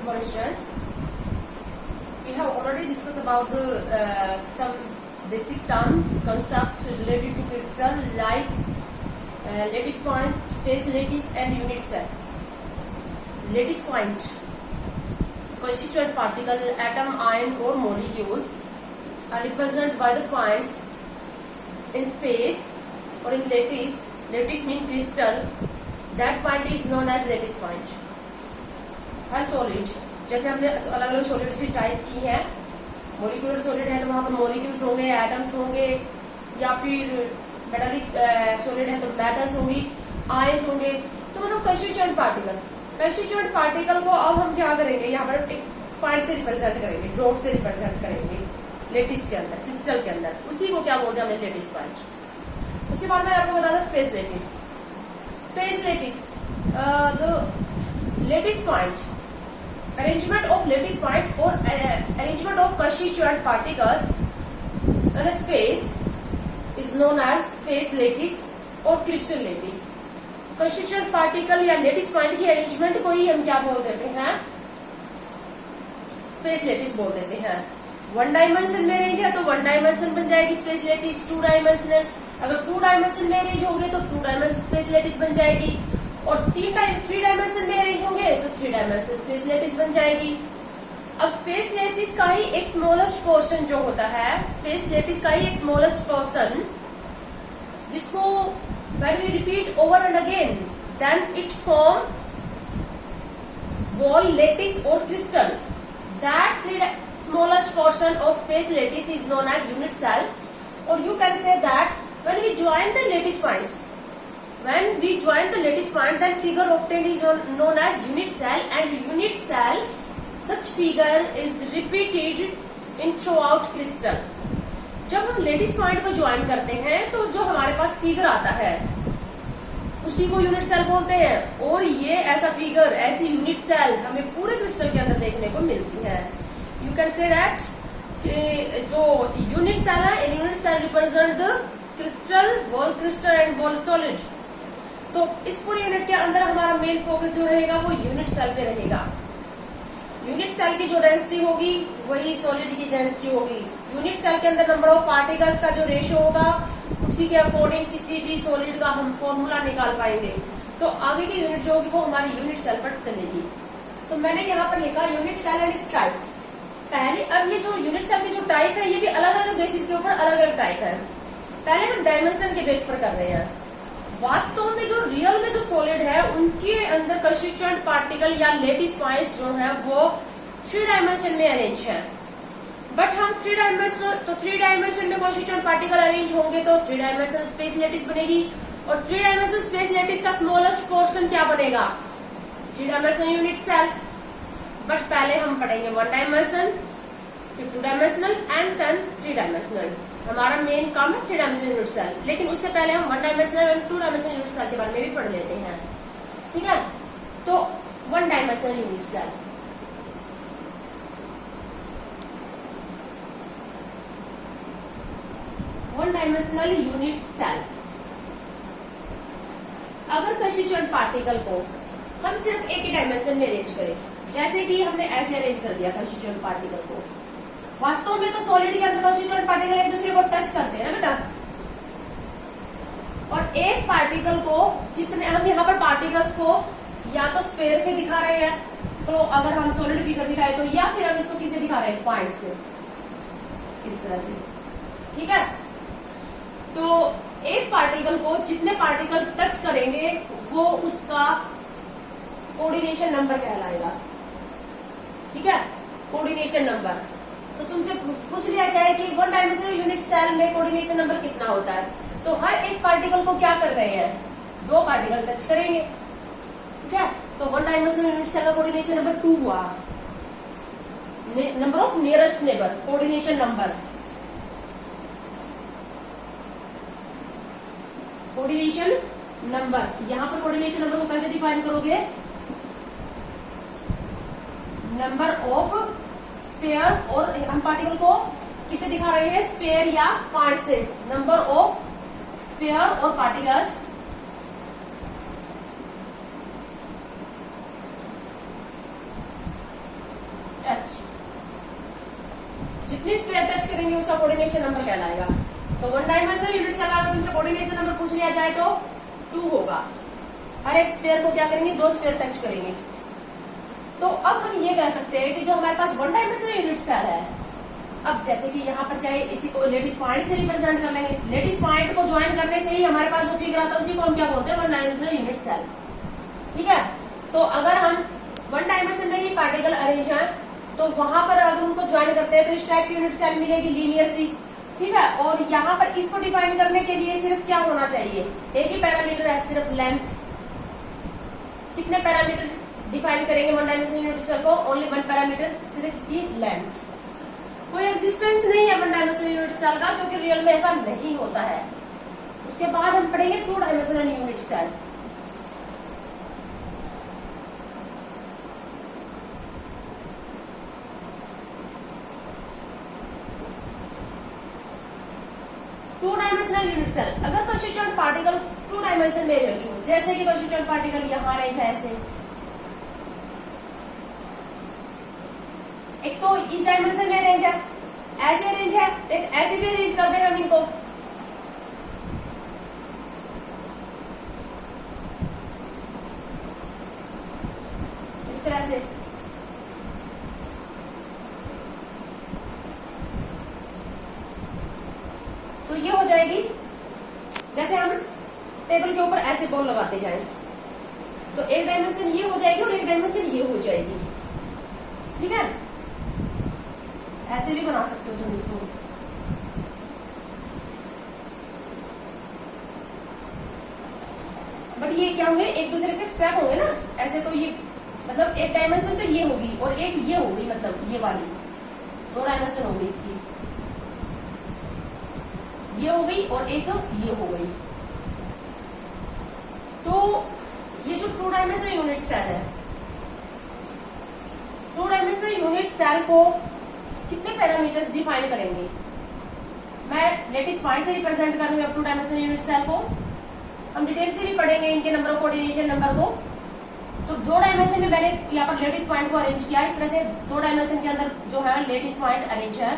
for instance, we have already discussed about the some basic terms, concepts related to crystal like lattice point, space lattice, and unit cell. Lattice point, constituent particle, atom, ion, or molecules are represented by the points in space or in lattice. Lattice means crystal. That point is known as lattice point. Her solid, जैसे हमने अलग अलग solid से type की है, molecular solid है तो वहां पर मोलिक्यूल्स होंगे, एटम्स होंगे, या फिर मेटालिक सॉलिड है तो मेटल्स होंगी, आयंस होंगे, तो मतलब कंस्टिट्यूएंट पार्टिकल। कंस्टिट्यूएंट पार्टिकल को अब हम क्या करेंगे, यहाँ पर एक पॉइंट से रिप्रेजेंट करेंगे, डॉट से रिप्रेजेंट करेंगे लेटिस के अंदर, क्रिस्टल के अंदर, उसी को क्या बोलते हैं हमें, लेटिस पॉइंट। उसके बाद मैं आपको बता दूं space lattice. Space lattice, the lattice point, arrangement of lattice point or arrangement of constituent particles in a space is known as space lattice or crystal lattice. constituent particle या lattice point की arrangement को ही हम क्या बोल देते हैं, space lattice बोल देते हैं। वन डायमेंशन में अरेंज है तो वन डायमेंशन बन जाएगी स्पेस लेटिस। टू डायमेंशनल, अगर टू डायमेंशन में अरेंज होंगे तो टू डायमेंशन स्पेस लेटिस बन जाएगी, और थ्री डायमेंशन में अरेंज होंगे तो थ्री डायमेंशन स्पेस लेटिस बन जाएगी। अब स्पेस लेटिस का ही एक स्मॉलेस्ट पोर्शन जो होता है, स्पेस लेटिस का ही एक स्मॉलेस्ट पोर्शन, जिसको when we repeat over and again then it form wall lattice और crystal. That smallest portion of space lattice is known as unit cell, or you can say that when we join the lattice points, then figure obtained is known as unit cell, and unit cell such figure is repeated in throughout crystal. जब हम lettuce point को join करते हैं तो जो हमारे पास figure आता है उसी को यूनिट सेल बोलते हैं, और ये ऐसा फिगर, ऐसी यूनिट सेल हमें पूरे क्रिस्टल के अंदर देखने को मिलती है। यू कैन से दैट जो यूनिट सेल है, unit cell represent the crystal, whole crystal and whole solid. तो इस पूरी यूनिट के अंदर हमारा मेन फोकस जो रहेगा वो यूनिट सेल पे रहेगा। यूनिट सेल की जो डेंसिटी होगी वही सॉलिड की डेंसिटी होगी। यूनिट सेल के अंदर नंबर ऑफ पार्टिकल्स का जो रेशियो होगा उसी के अकॉर्डिंग किसी भी सॉलिड का हम फॉर्मूला निकाल पाएंगे। तो आगे की यूनिट जो होगी वो हमारी यूनिट सेल पर चलेगी। तो मैंने यहाँ पर लिखा unit cell and its type. पहले, अब ये जो यूनिट सेल की जो टाइप है ये भी अलग अलग बेसिस के ऊपर अलग अलग टाइप है। पहले हम डायमेंशन के बेस पर कर रहे हैं। वास्तव में जो रियल में जो सॉलिड है उनके अंदर कंस्टिट्यूएंट पार्टिकल या लेटिस पॉइंट्स जो है वो थ्री डायमेंशन में अरेंज है। बट हम थ्री डायमेंशन में कंस्टिट्यूएंट पार्टिकल अरेंज होंगे तो थ्री डायमेंशन स्पेस लेटिस बनेगी, और थ्री डायमेंशन स्पेस लेटिस का स्मॉलेस्ट पोर्शन क्या बनेगा, three dimension unit cell. But पहले हम पढ़ेंगे वन डायमेंशन, फिर two dimensional and then three dimensional. हमारा मेन काम है थ्री डायमेंशनल यूनिट सेल, लेकिन उससे पहले हम one dimensional and two dimensional unit cell के बारे में भी पढ़ लेते हैं। ठीक है, तो one dimensional unit cell, one dimensional unit cell. अगर कंस्टिट्यूएंट पार्टिकल को हम सिर्फ एक ही डायमेंशन में अरेंज करें, जैसे कि हमने ऐसे अरेंज कर दिया कंस्टिट्यूएंट पार्टिकल को, वास्तव में तो सॉलिड के अंदर कंस्टिट्यूएंट पार्टिकल एक दूसरे को टच करते हैं ना बेटा, और एक पार्टिकल को, जितने हम यहाँ पर पार्टिकल्स को या तो स्फीयर से दिखा रहे हैं, तो अगर हम सॉलिड फिगर दिखाए तो, या फिर हम इसको किसे दिखा रहे हैं, पॉइंट से, इस तरह से। ठीक है, तो एक पार्टिकल को जितने पार्टिकल टच करेंगे वो उसका कोऑर्डिनेशन नंबर कहलाएगा। ठीक है, कोऑर्डिनेशन नंबर। तो तुमसे पूछ लिया जाए कि वन डायमेंशनल यूनिट सेल में कोऑर्डिनेशन नंबर कितना होता है, तो हर एक पार्टिकल को क्या कर रहे हैं, दो पार्टिकल टच करेंगे। ठीक है, तो वन डायमेंशनल यूनिट सेल का कोऑर्डिनेशन नंबर 2 हुआ। Number of nearest neighbour, coordination number, coordination number. यहाँ पर कोऑर्डिनेशन नंबर को कैसे डिफाइन करोगे, नंबर ऑफ स्पेयर, और हम पार्टिकल को किसे दिखा रहे हैं, स्पेयर या पॉइंट से, नंबर ऑफ स्पेयर और पार्टिकल्स जितनी स्क्वायर टच करेंगे उसका कोऑर्डिनेशन नंबर कहलाएगा। तो वन डायमेंशनल यूनिट सेल का अगर तुमसे कोऑर्डिनेशन नंबर पूछ लिया जाए तो 2 होगा। हर एक स्क्वायर को क्या करेंगे, 2 स्क्वायर टच करेंगे। तो अब हम ये कह सकते हैं कि जो हमारे पास वन डायमेंशनल यूनिट सेल है, अब जैसे कि यहाँ पर चाहे इसी को लेडीज पॉइंट से रिप्रेजेंट कर लेंगे, लेडीज पॉइंट को ज्वाइन करने से ही हमारे पास जो फिगर आता है उसी को हम क्या बोलते हैं, वन डायमेंशनल यूनिट सेल। ठीक है, तो अगर हम वन डायमेंशन में ही पार्टिकल अरेंज है तो वहां पर अगर उनको ज्वाइन करते हैं तो इस टाइप की यूनिट सेल मिलेगी, लीनियर सी। ठीक है, और यहाँ पर इसको डिफाइन करने के लिए सिर्फ क्या होना चाहिए, एक ही पैरामीटर है, सिर्फ लेंथ। कितने पैरामीटर डिफाइन करेंगे वन डायमेंशनल यूनिट सेल को, ओनली वन पैरामीटर, सिर्फ इसकी लेंथ। कोई एग्जिस्टेंस नहीं है वन डायमेंशनल यूनिट सेल का, क्योंकि रियल में ऐसा नहीं होता है। उसके बाद हम पढ़ेंगे two dimensional unit cell. Two dimensional unit cell, अगर कंस्टिट्यूएंट पार्टिकल टू डायमेंशन में अरेंज हो, जैसे कि कंस्टिट्यूएंट पार्टिकल यहाँ अरेंज है ऐसे, एक तो इस डायमेंशन में अरेंज है, ऐसे अरेंज है, एक ऐसे भी अरेंज कर दें हम इनको। इस तरह से तो ये हो जाएगी, जैसे हम टेबल के ऊपर ऐसे बॉल लगाते जाएं, तो एक डायमेंशन ये हो जाएगी और एक डायमेंशन ये हो जाएगी। ठीक है, ऐसे भी बना सकते हो तुम इसको। बट ये क्या होंगे, एक दूसरे से स्टैक होंगे ना, ऐसे तो ये मतलब एक डायमेंशन तो ये होगी और एक ये होगी, मतलब ये वाली 2 डायमेंशन होगी इसकी, ये हो गई और एक ये हो गई। तो ये जो टू डायमेंशनल यूनिट सेल है, टू डायमेंशनल यूनिट सेल को कितने पैरामीटर्स डिफाइन करेंगे, मैं लेटिस पॉइंट से रिप्रेजेंट कर रही हूँ अब टू डायमेंशनल यूनिट सेल को। हम डिटेल से भी पढ़ेंगे इनके नंबर ऑफ कोऑर्डिनेशन नंबर को। तो 2 डायमेंशन में मैंने यहाँ पर लेटिस पॉइंट को अरेंज किया, इस तरह से 2 डायमेंशन के अंदर जो है लेटिस पॉइंट अरेंज है।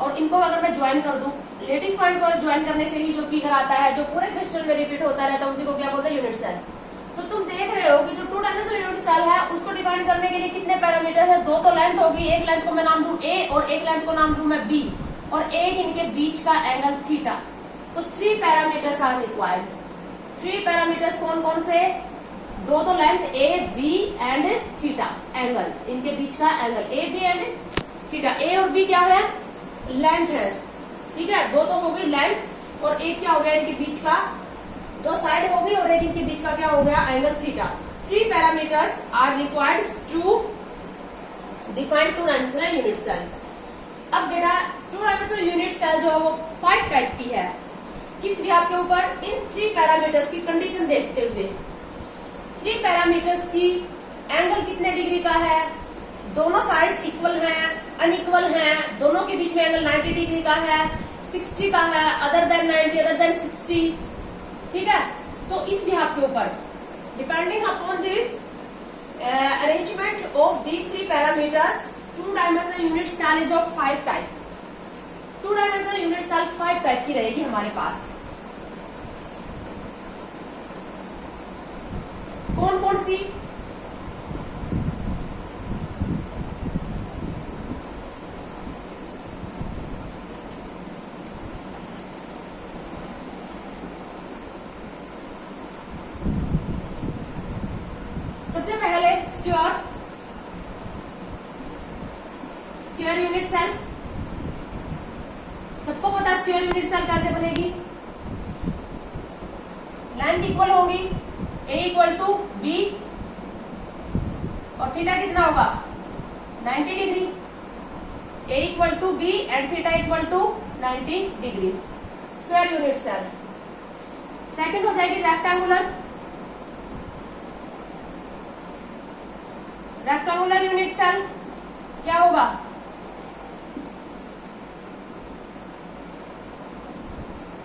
और इनको अगर मैं ज्वाइन कर दूं, लेटिस पॉइंट को ज्वाइन करने से ही जो फिगर आता है, जो पूरे क्रिस्टल में रिपीट होता रहता है, उसी को क्या बोलते हैं, यूनिट सेल। तो तुम देख रहे हो कि जो टू डायमेंशनल यूनिट सेल है उसको डिफाइन करने के लिए कितने पैरामीटर है, 2 तो लेंथ होगी, एक लेंथ को मैं नाम दूं A और एक लेंथ को नाम दूं मैं B, और एक इनके बीच का एंगल थीटा। तो 3 पैरामीटर्स आर रिक्वायर्ड। 3 पैरामीटर्स कौन कौन से, 2 तो length A, B and theta, angle इनके बीच का angle A, B and theta. A और B क्या है, लेंथ है। ठीक है, 2 तो हो गई लेंथ और एक क्या हो गया इनके बीच का, 2 साइड हो गई और एक इनके बीच का क्या हो गया, angle theta. 3 parameters are required to define two dimensional unit cell. अब बेटा टू डायमेंशनल यूनिट सेल जो है वो 5 टाइप की है, किस भी आपके ऊपर इन 3 पैरामीटर्स की कंडीशन देखते हुए। 3 पैरामीटर्स की एंगल कितने डिग्री का है, दोनों साइड्स इक्वल हैं, अनइक्वल हैं, दोनों के बीच में एंगल 90 डिग्री का है, 60 का है, अदर देन 90, अदर देन 60। ठीक है, तो इस बिहाफ के ऊपर depending upon the arrangement of these 3 parameters, two dimensional unit cell is of 5 type. Two dimensional unit cell 5 type की रहेगी हमारे पास। कौन कौन सी, सबसे पहले स्क्वायर यूनिट सेल। सबको पता स्क्वायर यूनिट सेल कैसे बनेगी, लेंथ इक्वल होगी, A इक्वल टू B और थीटा कितना होगा, 90 degree. A equal to B and theta equal to 90 degree, square unit cell. Second हो जाएगी रेक्टेंगुलर। रेक्टेंगुलर यूनिट सेल क्या होगा,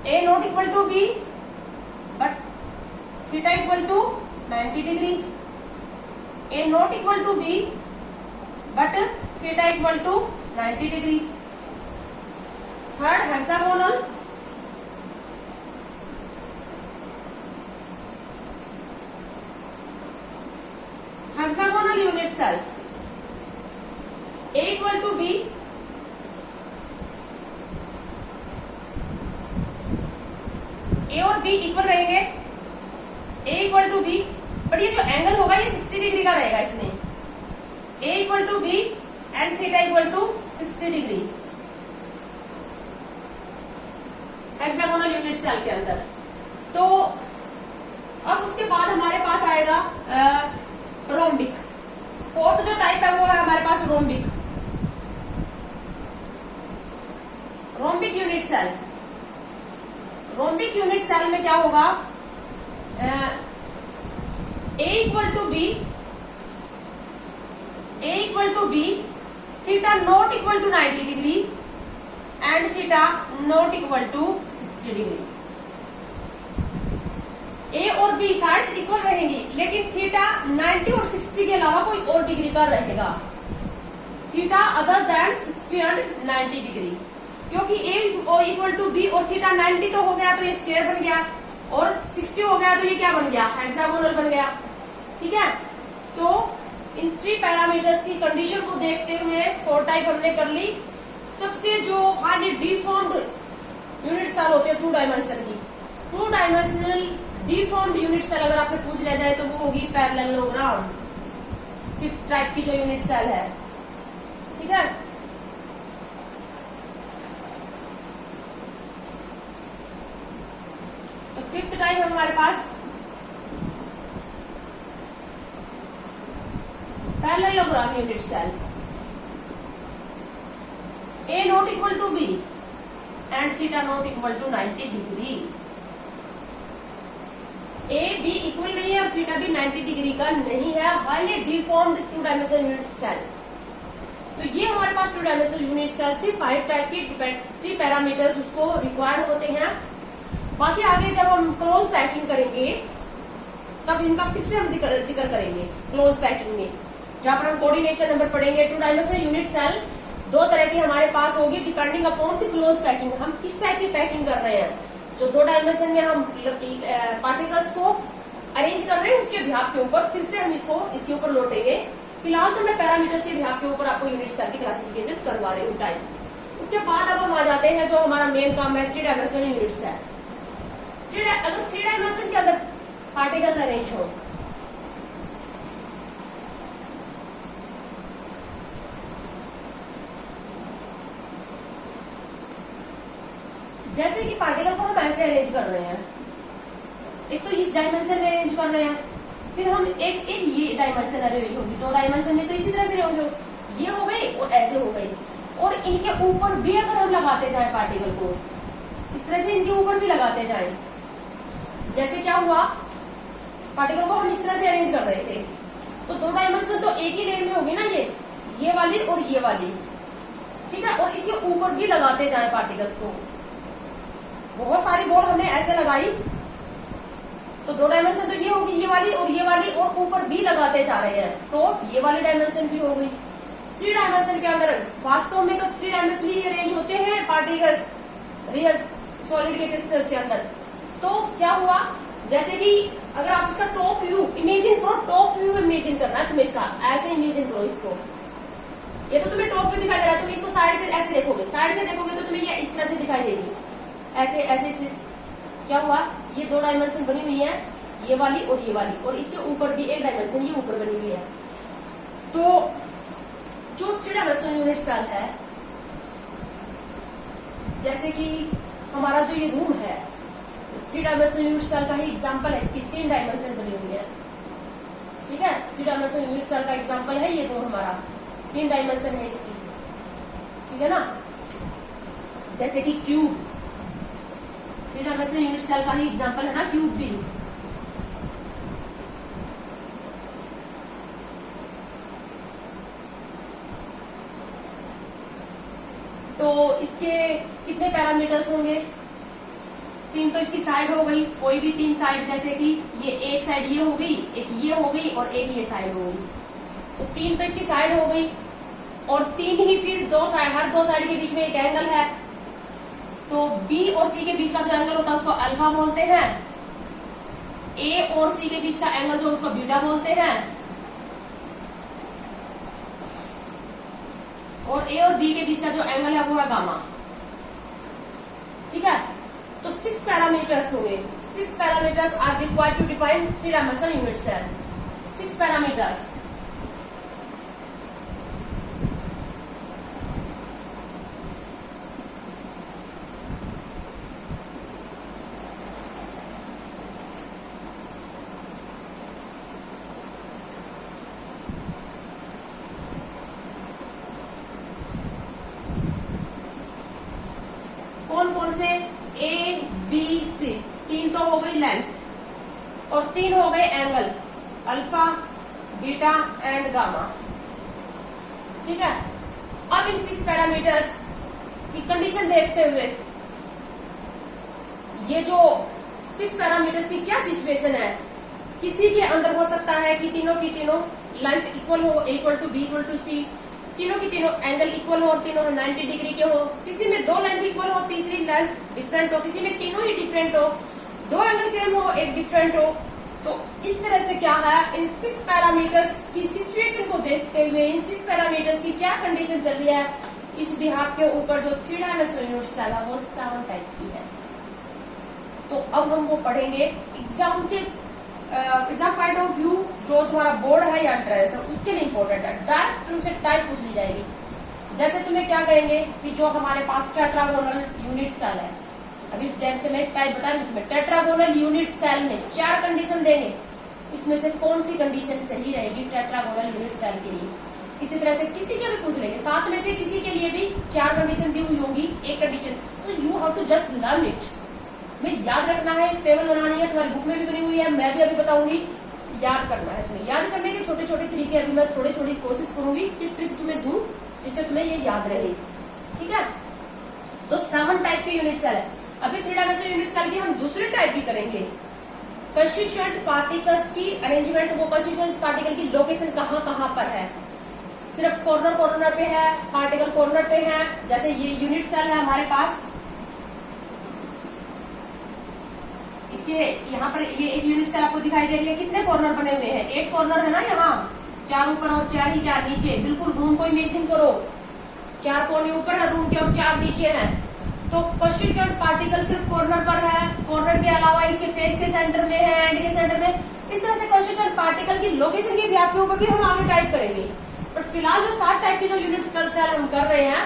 A not equal to B but theta equal to 90 degree, A not equal to B but theta equal to 90 degree. Third hexagonal unit cell A equal to B, ए और B equal रहेंगे, A equal to B, but ये जो angle होगा ये 60 degree का रहेगा इसमें, A equal to B and theta equal to 60 degree hexagonal unit cell के अंदर। तो अब उसके बाद हमारे पास आएगा रोम्बिक। फोर्थ जो टाइप है वो है हमारे पास rhombic unit cell. Rhombic unit cell में क्या होगा, A equal to B, theta not equal to 90 degree and theta not equal to 60 degree. A और बी साइड्स इक्वल रहेंगी, लेकिन थीटा 90 और 60 के अलावा कोई और डिग्री का रहेगा, theta other than 60 and 90 degree. क्योंकि ए इक्वल टू बी और थीटा 90 तो हो गया तो ये स्क्वायर बन गया, और 60 हो गया तो ये क्या बन गया, हेक्सागोनल बन गया। ठीक है, तो इन 3 पैरामीटर्स की कंडीशन को देखते हुए 4 टाइप हमने कर ली। सबसे जो हाईली डिफॉर्म्ड यूनिट सेल होते हैं 2 डायमेंशन की, 2 डायमेंशनल डिफॉर्म्ड यूनिट सेल अगर आपसे पूछ लिया जाए तो वो होगी पैरेललोग्राम, 5th टाइप की जो यूनिट सेल है। ठीक है, तो 5th टाइप है हमारे पास parallelogram unit cell. A not equal to B and theta not equal to 90 degree. A B equal नहीं है और थीटा भी 90 डिग्री का नहीं है, highly deformed 2 dimensional unit cell. तो ये हमारे पास 2 डायमेंशनल यूनिट सेल से 5 टाइप की 3 पैरामीटर्स उसको रिक्वायर्ड होते हैं। बाकी आगे जब हम क्लोज पैकिंग करेंगे तब इनका फिर से हम जिक्र करेंगे क्लोज पैकिंग में, जहां पर हम कोऑर्डिनेशन नंबर पढ़ेंगे। 2 डायमेंशनल यूनिट सेल 2 तरह की हमारे पास होगी depending upon the close packing, हम किस टाइप की पैकिंग कर रहे हैं। जो 2 डायमेंशन में हम पार्टिकल्स को अरेंज कर रहे हैं उसके बिहाफ के ऊपर फिर से हम इसके ऊपर लौटेंगे। फिलहाल तो मैं पैरामीटर्स के बिहाफ के ऊपर आपको यूनिट सेल की क्लासिफिकेशन करवा रही हूँ टाइप। उसके बाद अब हम आ जाते हैं जो हमारा मेन काम है 3 डायमेंशनल यूनिट सेल। अगर 3 डायमेंशन के अंदर पार्टिकल्स अरेंज हो, जैसे कि पार्टिकल को हम ऐसे अरेंज कर रहे हैं, एक तो इस डायमेंशन में अरेंज कर रहे हैं, फिर हम एक ये डायमेंशन अरेंज होगी, 2 डायमेंशन में तो इसी तरह से होंगे, ये हो गई और ऐसे हो गई। और इनके ऊपर भी अगर हम लगाते जाए पार्टिकल को, इस तरह से इनके ऊपर भी लगाते जाए, जैसे क्या हुआ, पार्टिकल को हम इस तरह से अरेंज कर रहे थे तो 2 डायमेंशन तो एक ही लेयर में होगी ना, ये वाली और ये वाली। ठीक है, और इसके ऊपर भी लगाते जाए पार्टिकल्स को, बहुत सारी बॉल हमने ऐसे लगाई तो 2 डायमेंशन तो ये होगी, ये वाली और ऊपर भी लगाते जा रहे हैं तो ये वाली डायमेंशन भी हो गई। 3 डायमेंशन के अंदर वास्तव में तो 3 डायमेंशनली अरेंज होते हैं पार्टिकल्स रियल सॉलिड के क्रिस्टल्स के अंदर। तो क्या हुआ, जैसे कि अगर आप इसका टॉप व्यू इमेजिन करो, टॉप व्यू इमेजिन करना है तुम्हें, इसका ऐसे इमेजिन करो इसको, ये तो तुम्हें टॉप व्यू दिखाई दे रहा है, तुम इसको साइड से ऐसे देखोगे, साइड से देखोगे तो तुम्हें ये इस तरह से दिखाई देगी, ऐसे ऐसे। क्या हुआ, ये 2 डायमेंशन बनी हुई है, ये वाली, और इसके ऊपर भी एक डायमेंशन ये ऊपर बनी हुई है। तो जो 3 डायमेंशनल यूनिट सेल है, जैसे कि हमारा जो ये रूम है 3 डायमेंशनल यूनिट सेल का ही एग्जांपल है, इसकी 3 डायमेंशन बनी हुई है। ठीक है, 3 डायमेंशनल यूनिट सेल का एग्जांपल है ये रूम हमारा, 3 डायमेंशन है इसकी। ठीक है ना, जैसे कि क्यूब 3 डायमेंशनल यूनिट सेल का ही एग्जांपल है ना, क्यूब भी। तो इसके कितने पैरामीटर्स होंगे, 3 तो इसकी साइड हो गई, कोई भी 3 साइड, जैसे कि ये एक साइड ये हो गई, एक ये हो गई और एक ये साइड हो गई, तो 3 तो इसकी साइड हो गई। और 3 ही फिर 2 साइड, हर 2 साइड के बीच में एक एंगल है, तो बी और सी के बीच का जो एंगल होता है उसको अल्फा बोलते हैं, ए और सी के बीच का एंगल जो उसको बीटा बोलते हैं, और ए और बी के बीच का जो एंगल है वो है गामा। ठीक है, तो 6 पैरामीटर्स होंगे। 6 parameters are required to define three dimensional unit cell. 6 parameters. कौन कौन से? ए बी सी, 3 तो हो गई लेंथ और 3 हो गए angle, alpha beta and gamma. ठीक है, अब इन 6 पैरामीटर्स की कंडीशन देखते हुए ये जो 6 पैरामीटर्स की क्या सिचुएशन है, किसी के अंदर हो सकता है कि तीनों की तीनों लेंथ इक्वल हो, A equal to B equal to C, तीनों की तीनों एंगल इक्वल हो और तीनों 90 डिग्री के हो, किसी में 2 लेंथ इक्वल हो, तीसरी लेंथ डिफरेंट हो, किसी में तीनों ही डिफरेंट हो, 2 एंगल सेम हो, एक डिफरेंट हो। तो इस तरह से क्या है, इन 6 पैरामीटर्स की सिचुएशन को देखते हुए इन 6 पैरामीटर्स की क्या कंडीशन चल रही है, इस बिहाफ के ऊपर जो 3 डायमेंशनल यूनिट सेल है वो 7 टाइप की है। तो अब हम वो पढ़ेंगे एग्जाम के एग्जाम पॉइंट ऑफ व्यू, जो तुम्हारा बोर्ड है या ड्रेस है उसके लिए इंपॉर्टेंट है। डायरेक्ट तुमसे टाइप पूछ ली जाएगी। जैसे तुम्हें क्या कहेंगे कि जो हमारे पास टेट्रागोनल यूनिट सेल है, अभी जैसे मैं टाइप बता रही हूँ तुम्हें, टेट्रागोनल यूनिट सेल में 4 कंडीशन देंगे, इसमें से कौन सी कंडीशन सही रहेगी टेट्रागोनल यूनिट सेल के लिए। इसी तरह से किसी के भी पूछ लेंगे, 7 में से किसी के लिए भी 4 कंडीशन दी हुई होंगी, एक कंडीशन, तो you have to just learn it. में याद रखना है, टेबल बनानी है, तुम्हारी बुक में भी बनी हुई है, मैं भी अभी बताऊंगी, याद करना है तुम्हें। याद करने के छोटे छोटे तरीके अभी मैं थोड़ी थोड़ी कोशिश करूंगी कि ट्रिक तुम्हें दूं जिससे तुम्हें ये याद रहे। ठीक है, तो 7 टाइप के यूनिट सेल है। अभी 3 डायमेंशनल यूनिट सेल की हम दूसरे टाइप भी करेंगे। कंस्टिट्यूएंट पार्टिकल्स की अरेंजमेंट, वो कंस्टिट्यूएंट पार्टिकल की लोकेशन कहाँ कहाँ पर है, सिर्फ कॉर्नर कॉर्नर पे है, पार्टिकल कॉर्नर पे है। जैसे ये यूनिट सेल है हमारे पास, इसके यहाँ पर ये एक यूनिट सेल आपको दिखाई दे रही है, कितने कॉर्नर बने हुए हैं, 8 कॉर्नर है ना यहाँ, 4 ऊपर और 4 ही क्या नीचे। बिल्कुल रूम को इमेजिन करो, 4 कोने ऊपर है रूम के और 4 नीचे हैं। तो कंस्टिट्यूएंट पार्टिकल सिर्फ कॉर्नर पर है, कॉर्नर के अलावा इसके फेस के सेंटर में है, एंड के सेंटर में। इस तरह से कंस्टिट्यूएंट पार्टिकल की लोकेशन के व्याप के ऊपर भी हम आगे टाइप करेंगे। बट फिलहाल जो 7 टाइप की जो यूनिट सेल हम कर रहे हैं,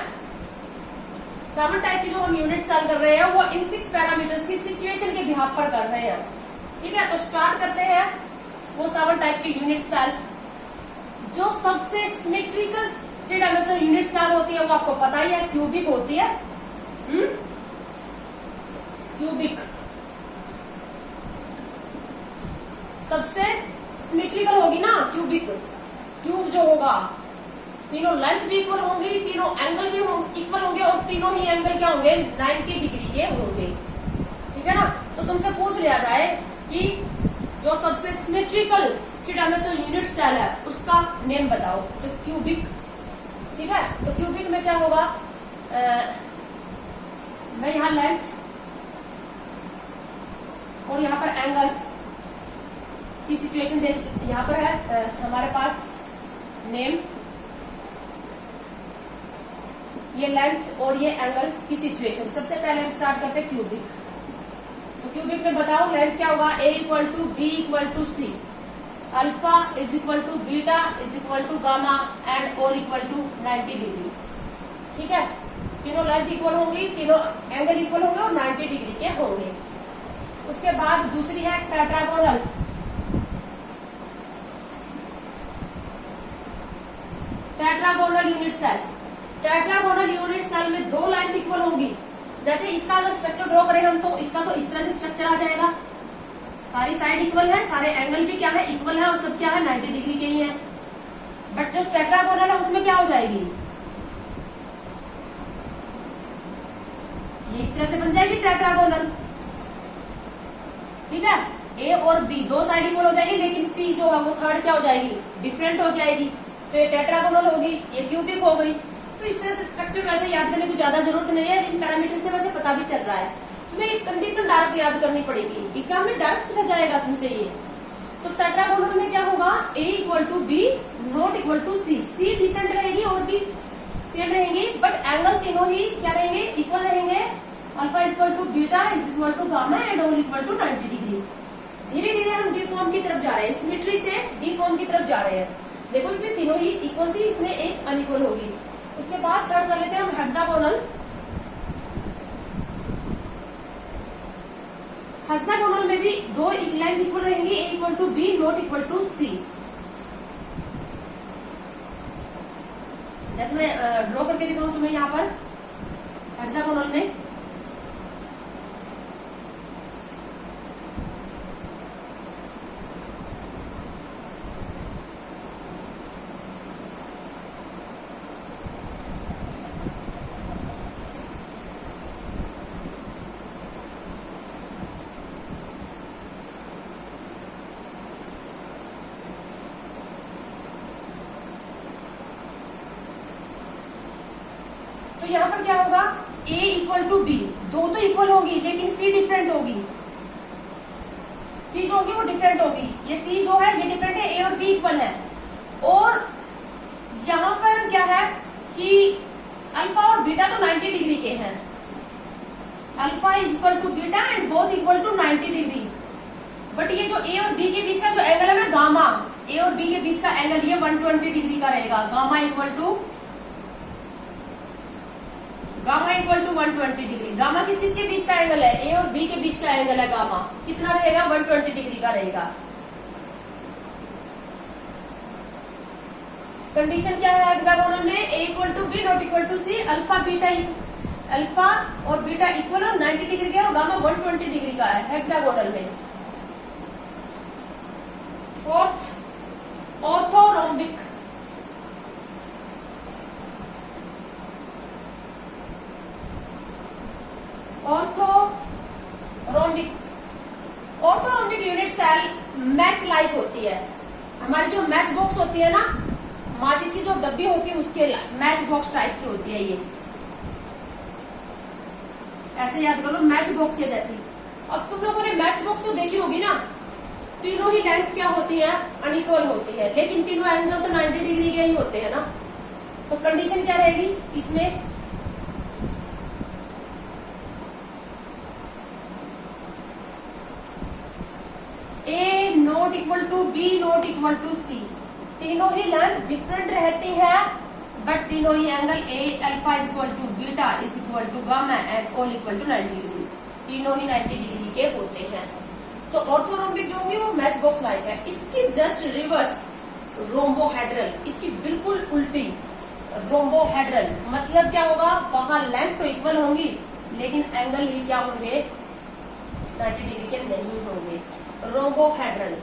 7 टाइप की जो हम यूनिट सेल कर रहे हैं वो इन 6 पैरामीटर्स की सिचुएशन के बिहाफ पर कर रहे हैं। ठीक है, तो स्टार्ट करते हैं वो 7 टाइप की यूनिट सेल। जो सबसे सिमेट्रिकल 3 डायमेंशनल यूनिट सेल होती है वो आपको पता ही है, क्यूबिक होती है। क्यूबिक सबसे सिमेट्रिकल होगी ना, क्यूबिक। क्यूब जो होगा, तीनों लेंथ भी इक्वल होंगी, तीनों एंगल भी इक्वल होंगे और तीनों ही एंगल क्या होंगे, 90 डिग्री के होंगे। ठीक है ना, तो तुमसे पूछ लिया जाए कि जो सबसे सिमेट्रिकल 3 डायमेंशनल यूनिट सेल है उसका नेम बताओ, तो क्यूबिक। ठीक है, तो क्यूबिक में क्या होगा, मैं यहाँ लेंथ और यहाँ पर एंगल्स की सिचुएशन दे, यहाँ पर है हमारे पास नेम, ये लेंथ और ये एंगल की सिचुएशन। सबसे पहले हम स्टार्ट करते हैं क्यूबिक। तो क्यूबिक में बताओ लेंथ क्या होगा, A equal to B equal to C, alpha is equal to beta is equal to gamma and all equal to 90 degree. ठीक है, तीनों लेंथ इक्वल होंगी, तीनों एंगल इक्वल होंगे और 90 डिग्री के होंगे। उसके बाद दूसरी है tetragonal. Tetragonal unit cell, tetragonal unit cell में 2 लाइन इक्वल होंगी। जैसे इसका अगर स्ट्रक्चर ड्रॉ करें हम, तो इसका तो इस तरह से स्ट्रक्चर आ जाएगा, सारी साइड इक्वल है, सारे एंगल भी क्या है, इक्वल है और सब क्या है, 90 डिग्री के ही है। बट जो टेट्रागोनल है उसमें क्या हो जाएगी, ये इस तरह से बन जाएगी टेट्रागोनल। ठीक है, ए और बी 2 साइड इक्वल हो जाएगी, लेकिन सी जो है वो थर्ड क्या हो जाएगी, डिफरेंट हो जाएगी। तो ये टेट्रागोनल होगी, ये क्यूबिक हो गई। तो इससे स्ट्रक्चर वैसे याद करने की ज्यादा जरूरत नहीं है, लेकिन पैरामीटर से वैसे पता भी चल रहा है। तुम्हें एक कंडीशन डायरेक्ट याद करनी पड़ेगी, एग्जाम में डायरेक्ट पूछा जाएगा तुमसे ये। तो टेट्रागोनल में क्या होगा, A equal to B not equal to C. C different रहेगी और बी सेम रहेंगी, बट एंगल तीनों ही क्या रहेंगे, इक्वल रहेंगे। Alpha equal to beta is equal to gamma and all equal to 90 degree. धीरे धीरे हम डी फॉर्म की तरफ जा रहे हैं, सिमेट्री से डी फॉर्म की तरफ जा रहे हैं। देखो इसमें तीनों ही इक्वल थी, इसमें एक अनइक्वल होगी। उसके बाद थर्ड कर लेते हैं हम हेक्सागोनल। हेक्सागोनल में भी दो लेंथ इक्वल रहेंगी, A equal to B not equal to C. जैसे मैं ड्रॉ करके दिखाऊं तुम्हें यहाँ पर हेक्सागोनल में, तो यहाँ पर क्या होगा, A इक्वल टू बी, दो तो इक्वल होगी लेकिन C डिफरेंट होगी। C जो होगी वो डिफरेंट होगी। ये C जो है ये डिफरेंट है, A और B इक्वल है। और यहाँ पर क्या है कि अल्फा और बीटा तो 90 डिग्री के हैं। Alpha is equal to beta and both equal to 90 degree. But ये जो A और B के बीच का जो एंगल है ना गामा, A और B के बीच का एंगल ये 120 डिग्री का रहेगा। Gamma equal to 120 degree. Gamma किस के बीच का एंगल है, A और B के बीच का एंगल है। गामा कितना रहेगा, 120 डिग्री का रहेगा। कंडीशन क्या है हेक्सागोनल में, A equal to B not equal to C. Alpha और बीटा इक्वल और 90 डिग्री का और गामा 120 डिग्री का है हेक्सागोनल में। Fourth orthorhombic. Orthorhombic unit cell match like होती है। हमारी जो मैच बॉक्स होती है ना, माचिस की जो डब्बी होती है उसके मैच बॉक्स टाइप की होती है ये। ऐसे याद करो, मैच बॉक्स के जैसी। अब तुम लोगों ने मैच बॉक्स तो देखी होगी ना, तीनों ही लेंथ क्या होती है, अनइक्वल होती है, लेकिन तीनों एंगल तो 90 डिग्री के ही होते हैं ना। तो कंडीशन क्या रहेगी इसमें, A not equal to B not equal to C। तीनों ही लेंथ डिफरेंट रहती है, बट तीनों ही angle A alpha is equal to beta is equal to gamma and all equal to 90 degree. तीनों ही 90 डिग्री के होते हैं। तो ऑर्थोरोम्बिक जो होगी वो मैच बॉक्स लाइक है। इसकी जस्ट रिवर्स रोम्बोहेड्रल, इसकी बिल्कुल उल्टी रोम्बोहेड्रल। मतलब क्या होगा, वहां लेंथ तो इक्वल होंगी लेकिन एंगल ही क्या होंगे, 90 डिग्री के नहीं होंगे। रोम्बोहेड्रल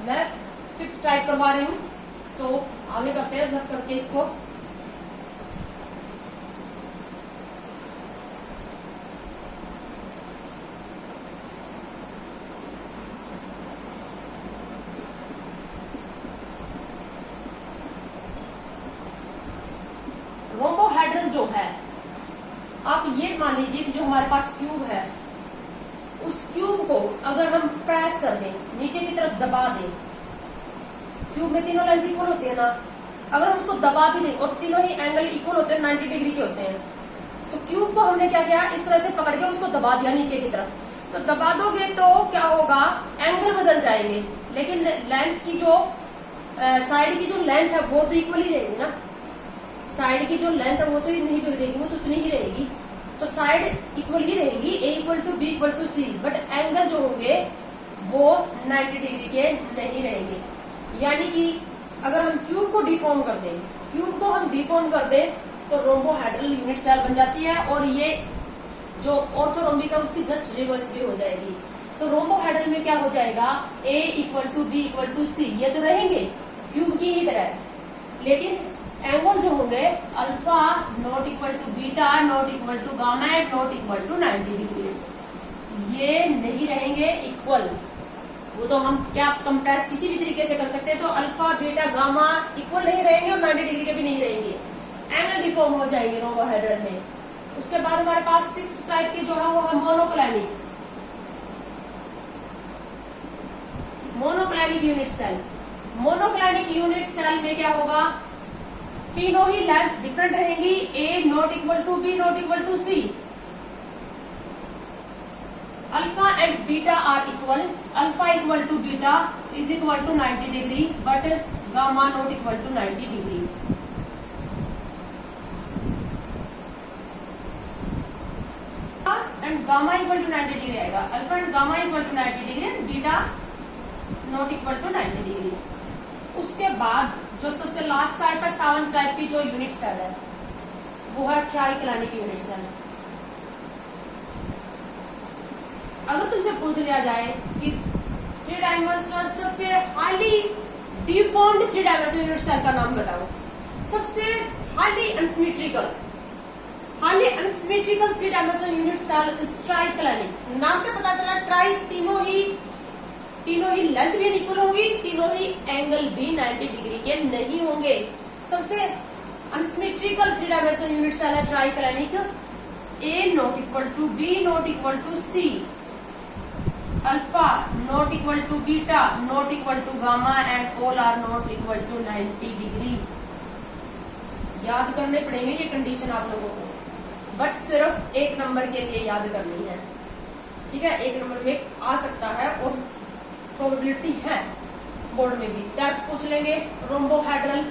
मैं फिफ्थ टाइप करवा रही हूँ, तो आगे करते हैं रफ करके इसको। रोम्बोहेड्रल जो है, आप ये मान लीजिए कि जो हमारे पास क्यूब है, उस क्यूब को अगर हम प्रेस कर दें, नीचे की तरफ दबा दें, क्यूब में तीनों लेंथ इक्वल होती है ना, अगर हम उसको दबा भी दें और तीनों ही एंगल इक्वल होते हैं, 90 डिग्री के होते हैं, तो क्यूब को हमने क्या किया, इस तरह से पकड़ के उसको दबा दिया नीचे की तरफ। तो दबा दोगे तो क्या होगा, एंगल बदल जाएंगे, लेकिन लेंथ की जो साइड की जो लेंथ है वो तो इक्वल ही रहेगी ना। साइड की जो लेंथ है वो तो नहीं बिगड़ेगी, वो तो उतनी ही रहेगी। तो साइड इक्वल ही रहेगी, A equal to B equal to C, but angle जो होंगे वो 90 डिग्री के नहीं रहेंगे। यानी कि अगर हम क्यूब को डिफॉर्म कर दें, क्यूब को हम डिफॉर्म कर दें तो रोम्बोहेड्रल यूनिट सेल बन जाती है, और ये जो ऑर्थोरोम्बिक है उसकी जस्ट रिवर्स भी हो जाएगी। तो रोम्बोहेड्रल में क्या हो जाएगा, A equal to B equal to C, ये तो रहेंगे क्यूब की ही तरह, लेकिन एंगल जो होंगे alpha not equal to beta not equal to gamma not equal to 90 degree, ये नहीं रहेंगे इक्वल। वो तो हम क्या कंप्रेस किसी भी तरीके से कर सकते हैं। तो अल्फा बीटा गामा इक्वल नहीं रहेंगे और 90 डिग्री के भी नहीं रहेंगे। एंगल डिफॉर्म हो जाएंगे रोम्बोहेड्रल में। उसके बाद हमारे पास 6 टाइप के जो है वो है monoclinic. Monoclinic unit cell. Monoclinic unit cell में क्या होगा, तीनों ही लेंथ डिफरेंट रहेंगी, A not equal to B not equal to C. Alpha and beta are equal, alpha equal to beta is equal to 90 degree but gamma not equal to 90 degree. And gamma equal to 90 degree आएगा, alpha and gamma equal to 90 degree and beta not equal to 90 degree. उसके बाद जो सबसे last type है 7 type की जो unit cell है वो है ट्राइक्लानिक यूनिट सेल। अगर तुमसे पूछ लिया जाए कि 3 डायमेंशनल सबसे highly deformed 3 dimensional unit cell का नाम बताओ, सबसे highly unsymmetrical 3 dimensional unit cell is triclinic. नाम से पता चला ट्राई, तीनों ही लेंथ भी इक्वल होंगी, तीनों ही एंगल भी 90 डिग्री के नहीं होंगे। सबसे अनसिमेट्रिकल 3 डायमेंशनल यूनिट सेल है triclinic. A not equal to B not equal to C, alpha not equal to beta not equal to gamma and all are not equal to 90 degree. याद करने पड़ेंगे ये condition आप लोगों को, but सिर्फ 1 number के लिए याद करनी है, ठीक है। 1 नंबर में आ सकता है और प्रोबेबिलिटी है बोर्ड में भी। क्या पूछ लेंगे, रोम्बोहेड्रल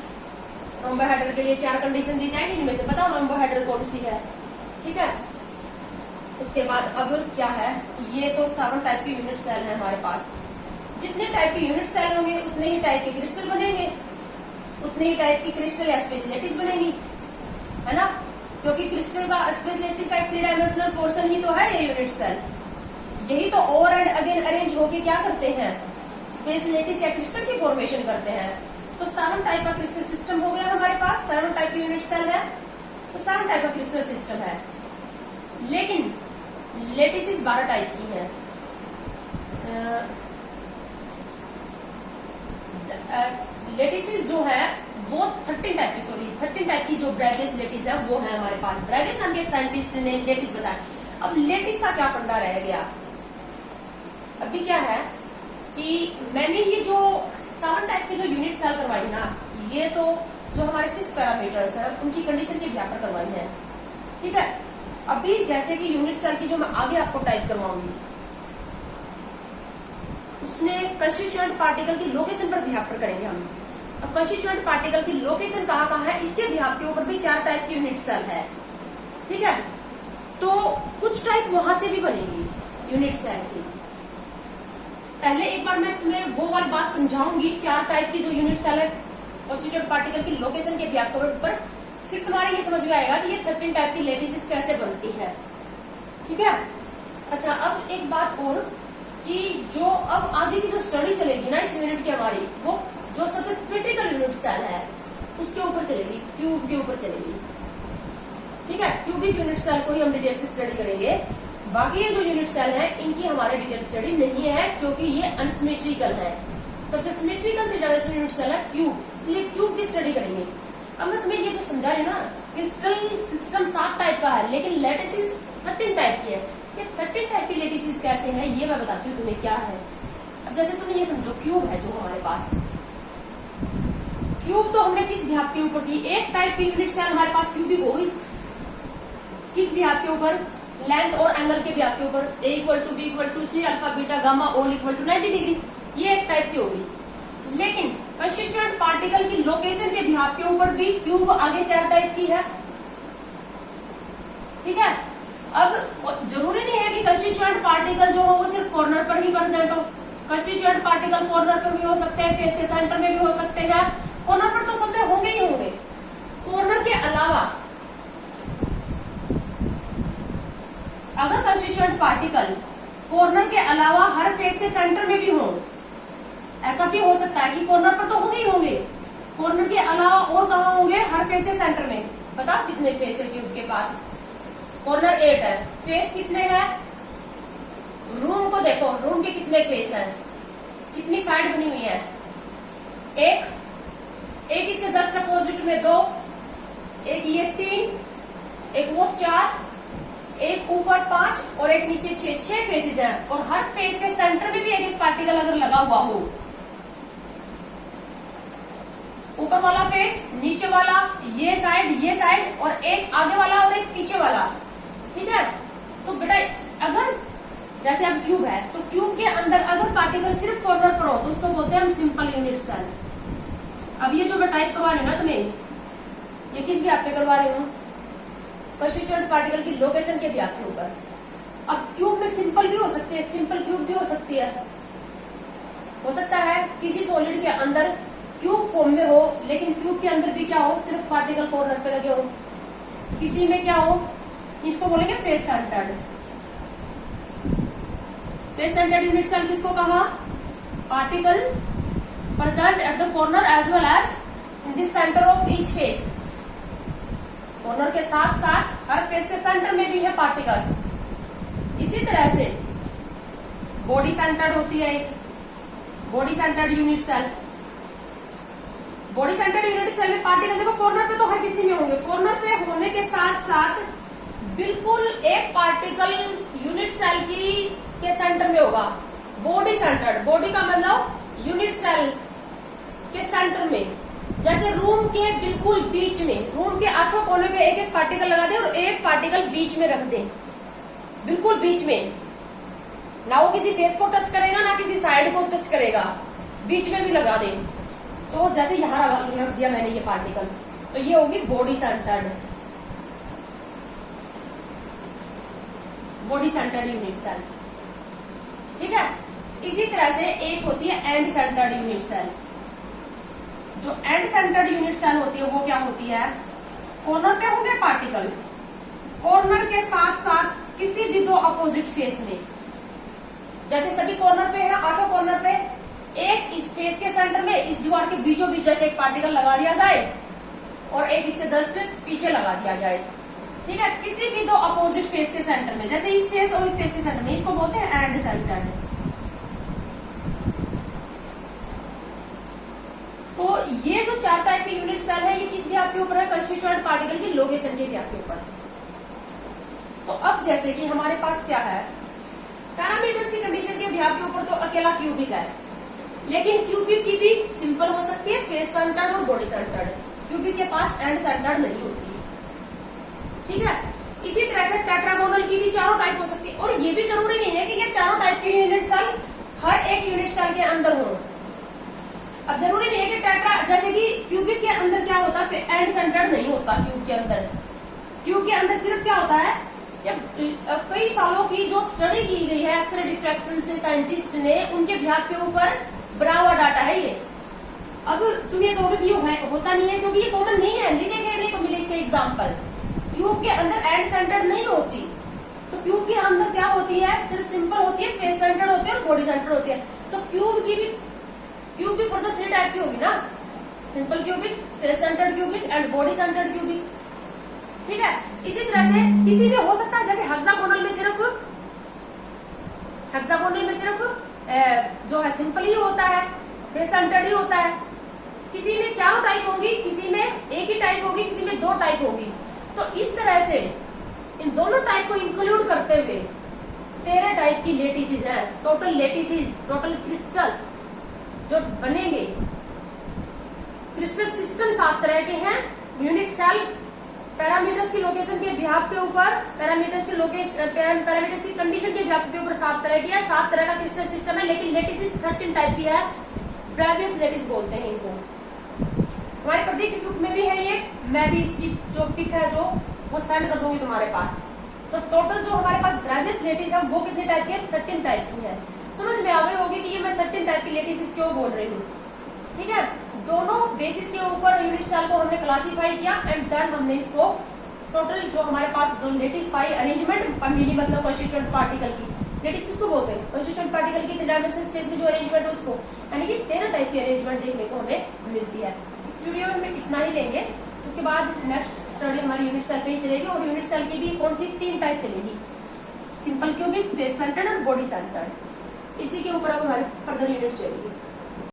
के लिए 4 कंडीशन दी जाएंगी, इनमें से बताओ रोम्बोहेड्रल कौन सी है, ठीक है। उसके बाद अब क्या है, ये तो 7 टाइप की यूनिट सेल है हमारे पास। जितने टाइप के यूनिट सेल होंगे उतने ही टाइप के क्रिस्टल बनेंगे, उतने ही टाइप की क्रिस्टल या स्पेशलिटीज बनेगी, है ना, क्योंकि क्रिस्टल का स्पेशलिटीज का 3 डायमेंशनल पोर्शन ही तो है ये यूनिट सेल। यही तो ओवर एंड अगेन अरेंज होके क्या करते हैं, स्पेशलिटीज या क्रिस्टल की फॉर्मेशन करते हैं। तो 7 टाइप का क्रिस्टल सिस्टम हो गया हमारे पास, 7 टाइप की यूनिट सेल है, तो 7 टाइप का क्रिस्टल सिस्टम है। लेकिन लेटिसेस 12 टाइप की है। लेटिसेस जो है वो 13 टाइप की जो ब्रैगियस लेटिस है वो है हमारे पास। ब्रैगियस नाम के एक साइंटिस्ट ने लेटिस बताया। अब लेटिस का क्या फंडा रह गया, अभी क्या है कि मैंने ये जो 7 टाइप की जो यूनिट सेल करवाई ना, ये तो जो हमारे 6 पैरामीटर्स है उनकी कंडीशन के व्यापक करवाई है, ठीक है। अभी जैसे कि यूनिट सेल की जो मैं आगे आपको टाइप करवाऊंगी, उसमें कंस्टिट्यूएंट पार्टिकल की लोकेशन पर व्यापक करेंगे हम। अब कंस्टिट्यूएंट पार्टिकल की लोकेशन कहाँ है, इसके व्याप के ऊपर भी 4 टाइप की यूनिट सेल है, ठीक है। तो कुछ टाइप वहां से भी बनेगी यूनिट सेल की। पहले एक बार मैं तुम्हें वो वाली बात समझाऊंगी, 4 टाइप की जो यूनिट सेल है कंस्टिट्यूएंट पार्टिकल की लोकेशन के व्याप के ऊपर, फिर तुम्हारे ये समझ में आएगा कि ये 13 टाइप की लेटिसेस कैसे बनती है, ठीक है। अच्छा, अब एक बात और कि जो अब आगे की जो स्टडी चलेगी ना इस यूनिट की हमारी, वो जो सबसे सिमेट्रिकल यूनिट सेल है उसके ऊपर चलेगी, क्यूब के ऊपर चलेगी, ठीक है। क्यूबिक यूनिट सेल को ही हम डिटेल से स्टडी करेंगे। बाकी ये जो यूनिट सेल है इनकी हमारे डिटेल स्टडी नहीं है, क्योंकि ये अनसिमेट्रिकल है। सबसे सिमेट्रिकल 3 डायमेंशनल यूनिट सेल है क्यूब, इसलिए क्यूब की स्टडी करेंगे। अब मैं तुम्हें ये जो समझाई ना, क्रिस्टल सिस्टम 7 टाइप का है, लेकिन लेटिसेस 13 टाइप की है। ये 13 टाइप की लेटिसेस कैसे हैं ये मैं बताती हूँ तुम्हें क्या है। अब जैसे तुम्हें ये समझो, क्यूब है जो हमारे पास, क्यूब तो हमने किस व्याप के ऊपर की, 1 टाइप की यूनिट सेल हमारे पास क्यूबिक होगी, किस व्याप के ऊपर, लेंथ और एंगल के व्याप के ऊपर, A equal to B equal to C alpha beta gamma all equal to 90 degree, ये 1 टाइप की होगी। लेकिन कंस्टिट्यूएंट पार्टिकल की लोकेशन के व्याप के ऊपर भी क्यूब आगे 4 टाइप की है, ठीक है। अब जरूरी नहीं है कि कंस्टिट्यूएंट पार्टिकल जो हो वो सिर्फ कॉर्नर पर ही प्रेजेंट हो। कंस्टिट्यूएंट पार्टिकल कॉर्नर पर भी हो सकते हैं, फेस के सेंटर में भी हो सकते हैं। कॉर्नर पर तो सब में होंगे ही होंगे। कॉर्नर के अलावा अगर कंस्टिट्यूएंट पार्टिकल कॉर्नर के अलावा हर फेस के सेंटर में भी हो, ऐसा भी हो सकता है कि कॉर्नर पर तो होंगे ही होंगे, कॉर्नर के अलावा और कहाँ होंगे, हर फेस के सेंटर में। बताओ कितने फेस है क्यूब के पास, कॉर्नर 8 है, फेस कितने हैं, रूम को देखो, रूम के कितने फेस हैं, कितनी साइड बनी हुई है, एक इसके जस्ट अपोजिट में 2, एक ये 3, एक वो 4, एक ऊपर 5 और एक नीचे 6 फेसेस हैं। और हर फेस के सेंटर में भी एक एक पार्टिकल अगर लगा हुआ हो, ऊपर वाला फेस, नीचे वाला, ये साइड और एक आगे वाला और एक पीछे वाला, ठीक है। तो बेटा अगर जैसे अब क्यूब है तो क्यूब के अंदर अगर पार्टिकल सिर्फ कॉर्नर पर हो तो उसको बोलते हैं हम सिंपल यूनिट सेल। अब ये जो मैं टाइप करवा रही हूँ ना तुम्हें, ये किस व्याप पे करवा रही हूँ? कंस्टिट्यूएंट पार्टिकल की लोकेशन के व्याप के ऊपर। अब क्यूब में सिंपल भी हो सकती है, सिंपल क्यूब भी हो सकती है। हो सकता है किसी सॉलिड के अंदर क्यूब फॉर्म में हो, लेकिन क्यूब के अंदर भी क्या हो, सिर्फ पार्टिकल कॉर्नर पे लगे हो। किसी में क्या हो, इसको बोलेंगे face centred. Face centred unit cell किसको कहा? Particle present at the corner as well as in the centre of each face. Corner के साथ साथ हर फेस के सेंटर में भी है पार्टिकल्स। इसी तरह से बॉडी सेंटर्ड होती है एक body centred unit cell. Body centred unit cell में पार्टिकल देखो कॉर्नर पे तो हर किसी में होंगे, कॉर्नर पे होने के साथ साथ बिल्कुल एक पार्टिकल यूनिट सेल के सेंटर में होगा। बॉडी सेंटर्ड, बॉडी का मतलब यूनिट सेल के सेंटर में, जैसे रूम के बिल्कुल बीच में, रूम के आठों कोने में एक एक पार्टिकल लगा दे और एक पार्टिकल बीच में रख दे, बिल्कुल बीच में। ना वो किसी फेस को टच करेगा ना किसी साइड को टच करेगा, बीच में भी लगा दे। तो जैसे यहां रख दिया मैंने ये पार्टिकल, तो ये होगी body centred, body centred unit cell, ठीक है। इसी तरह से एक होती है एंड सेंटर्ड यूनिट सेल। जो एंड सेंटर्ड यूनिट सेल होती है वो क्या होती है? कॉर्नर पे होंगे पार्टिकल, कॉर्नर के साथ साथ किसी भी दो अपोजिट फेस में, जैसे सभी कॉर्नर पे है, आठों कॉर्नर पे एक इस फेस के सेंटर में, इस दीवार के बीचों बीच जैसे एक पार्टिकल लगा दिया जाए और एक इसके जस्ट पीछे लगा दिया जाए, ठीक है। किसी भी दो अपोजिट फेस के सेंटर में, जैसे इस फेस और इस फेस के सेंटर में, इसको बोलते हैं एंड सेंटर्ड। तो ये जो 4 टाइप के यूनिट सेल है, ये किस व्याप के ऊपर है? कंस्टिट्यूएंट पार्टिकल की लोकेशन के व्याप के ऊपर। तो अब जैसे कि हमारे पास क्या है, पैरामीटर्स की कंडीशन के व्याप के ऊपर तो अकेला क्यूबिक है, लेकिन क्यूबिक की भी सिंपल हो सकती है, फेस सेंटर्ड और बॉडी सेंटर्ड। क्यूबिक के पास एंड सेंटर्ड नहीं होती, ठीक है। इसी तरह से टेट्रागोनल की भी चारों टाइप हो सकती है, और ये भी जरूरी नहीं है कि ये चारों टाइप के यूनिट सेल हर एक यूनिट सेल के अंदर हो। अब जरूरी नहीं है कि टेट्रा, जैसे कि क्यूबिक के अंदर क्या होता है, एंड सेंटर्ड नहीं होता। क्यूब के अंदर, क्यूब के अंदर सिर्फ क्या होता है, कई सालों की जो स्टडी की गई है एक्सरे डिफ्रैक्शन से साइंटिस्ट ने, उनके व्याप के ऊपर बना हुआ डाटा है ये। अब तुम ये कहोगे कि होता नहीं है, क्योंकि ये कॉमन नहीं है, नहीं देखने को मिले इसके एग्जाम्पल। क्यूब के अंदर एंड सेंटर्ड नहीं होती, तो क्यूब के अंदर क्या होती है, सिर्फ सिंपल होती है, फेस सेंटर्ड होती है और बॉडी सेंटर्ड होती है। तो क्यूब भी फर्दर 3 टाइप की होगी ना, simple cubic, face centred cubic and body centred cubic, ठीक है। इसी तरह से किसी में हो सकता है, जैसे हेक्सागोनल में सिर्फ जो है सिंपल ही होता है, फेस सेंटर्ड ही होता है। किसी में 4 टाइप होंगी, किसी में एक ही टाइप होगी, किसी में 2 टाइप होगी। तो इस तरह से इन दोनों टाइप को इंक्लूड करते हुए 13 टाइप की लेटिसेस है, टोटल क्रिस्टल जो बनेंगे। क्रिस्टल सिस्टम 7 तरह के हैं। यूनिट सेल पैरामीटर्स की लोकेशन के व्याप के ऊपर, पैरामीटर्स की कंडीशन के व्याप के ऊपर 7 तरह की है, 7 तरह का क्रिस्टल सिस्टम है। लेकिन लेटिस 13 टाइप की है, ब्रेवियस लेटिस बोलते हैं इनको। हमारे प्रदीप बुक में भी है ये, मैं भी इसकी जो पिक है जो वो सेंड कर दूंगी तुम्हारे पास। तो टोटल जो हमारे पास ब्रेवियस लेटिस है वो कितने टाइप की है? 13 टाइप की है। समझ में आ गई होगी कि ये मैं 13 टाइप की लेटिस क्यों बोल रही हूँ, ठीक है। दोनों बेसिस के ऊपर यूनिट सेल को हमने क्लासीफाई किया एंड देन हमने इसको टोटल जो हमारे पास जो लेटिस पाई अरेंजमेंट मिली, मतलब कंस्टिट्यूएंट पार्टिकल की। लेटिस किसको बोलते हैं? कंस्टिट्यूएंट पार्टिकल की 3 डायमेंशन स्पेस में जो अरेंजमेंट है उसको, यानी कि 13 टाइप की अरेंजमेंट देखने को हमें मिलती है। इस वीडियो में इतना ही लेंगे, उसके बाद नेक्स्ट स्टडी हमारी यूनिट सेल पे ही चलेगी। और यूनिट सेल की भी कौन सी 3 टाइप चलेगी, सिंपल क्यूबिक, फेस सेंटर्ड और बॉडी सेंटर्ड। इसी के ऊपर अब हमारी फर्दर यूनिट चलेगी।